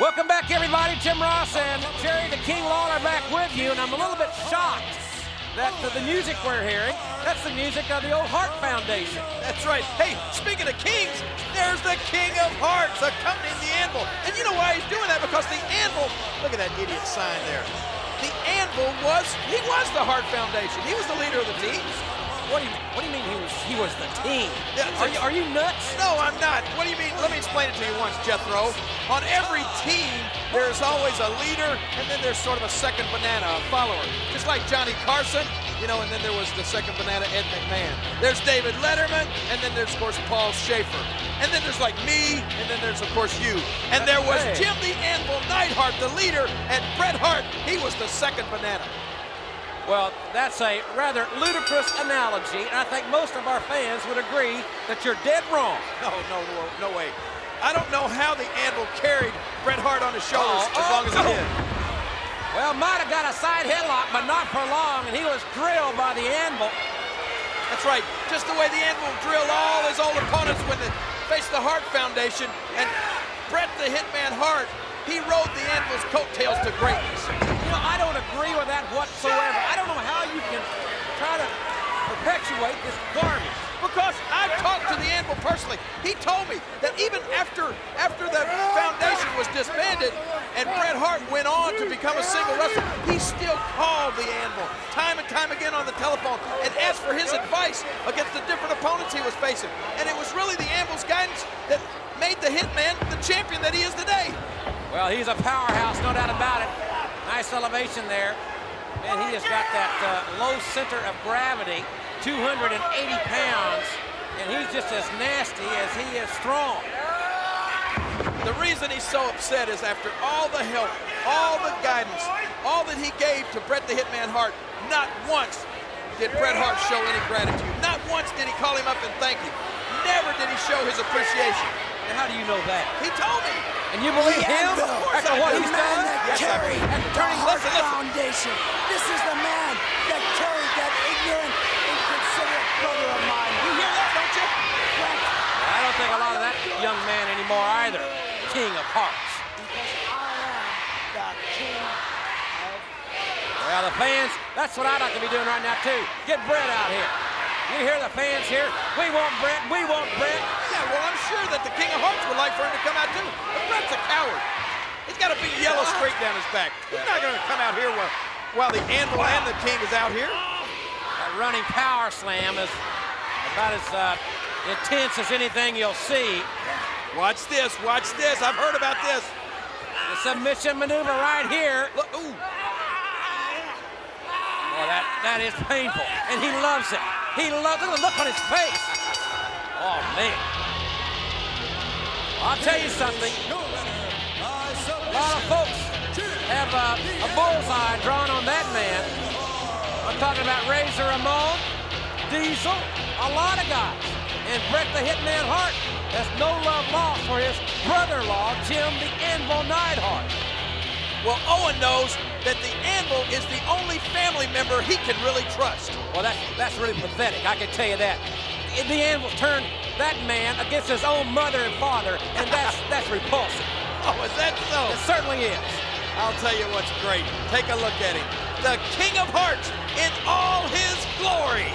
Welcome back, everybody. Tim Ross and Jerry the King Lawler back with you, and I'm a little bit shocked that the music we're hearing, that's the music of the old Hart Foundation. That's right. Hey, speaking of kings, there's the King of Hearts accompanying the Anvil. And you know why he's doing that? Because the Anvil, look at that idiot sign there. The Anvil was the Hart Foundation. He was the leader of the team. What do you mean he was the team? Yeah, are you nuts? No, I'm not. What do you mean? Let me explain it to you once, Jethro. On every team, there's always a leader, and then there's sort of a second banana, a follower. Just like Johnny Carson, you know, and then there was the second banana, Ed McMahon. There's David Letterman, and then there's, of course, Paul Schaefer. And then there's like me, and then there's, of course, you. And there was Jim the Anvil Neidhart, the leader, and Bret Hart, he was the second banana. Well, that's a rather ludicrous analogy, and I think most of our fans would agree that you're dead wrong. No way. I don't know how the Anvil carried Bret Hart on his shoulders as long as he did. Well, might have got a side headlock, but not for long, and he was drilled by the Anvil. That's right. Just the way the Anvil drilled all his old opponents when they faced the Hart Foundation, and Bret the Hitman Hart, he rode the Anvil's coattails to greatness. You know, I don't agree with that whatsoever. I don't know how you can try to perpetuate this garbage. Because I've talked to the Anvil personally. He told me that even after the foundation was disbanded and Bret Hart went on to become a single wrestler, he still called the Anvil time and time again on the telephone and asked for his advice against the different opponents he was facing. And it was really the Anvil's guidance that made the Hitman the champion that he is today. Well, he's a powerhouse, no doubt about it. Nice elevation there. And he has got that low center of gravity, 280 pounds, and he's just as nasty as he is strong. The reason he's so upset is after all the help, all the guidance, all that he gave to Bret the Hitman Hart, not once did Bret Hart show any gratitude. Not once did he call him up and thank him. Never did he show his appreciation. And how do you know that? He told me. And you believe him? After what he's done? Yes, I believe. After turning Hart listen. Foundation. This is the man that carried that ignorant, inconsiderate brother of mine. You hear that, don't you? I don't think a lot of that young man anymore either. King of Hearts. Because I am the king of... Well, the fans, that's what I'd like to be doing right now, too. Get Bret out here. You hear the fans here? We want Bret, we want Bret. Yeah, well, I'm sure that the King of Hearts would like for him to come out, too. But Bret's a coward. He's got a big yellow streak down his back. He's not going to come out here while the Anvil and the King is out here. That running power slam is about as intense as anything you'll see. Watch this, watch this. I've heard about this. The submission maneuver right here. Look, ooh. Well, that is painful, and he loves it. He loves it. Look on his face. Oh, man. I'll tell you something. A lot of folks have a bullseye drawn on that man. I'm talking about Razor Ramon, Diesel, a lot of guys. And Bret the Hitman Hart has no love lost for his brother-in-law, Jim the Anvil Neidhart. Well, Owen knows that the Anvil is the only family member he can really trust. Well, that's really pathetic, I can tell you that. The Anvil turned that man against his own mother and father, and that's repulsive. Oh, is that so? It certainly is. I'll tell you what's great. Take a look at him. The King of Hearts in all his glory.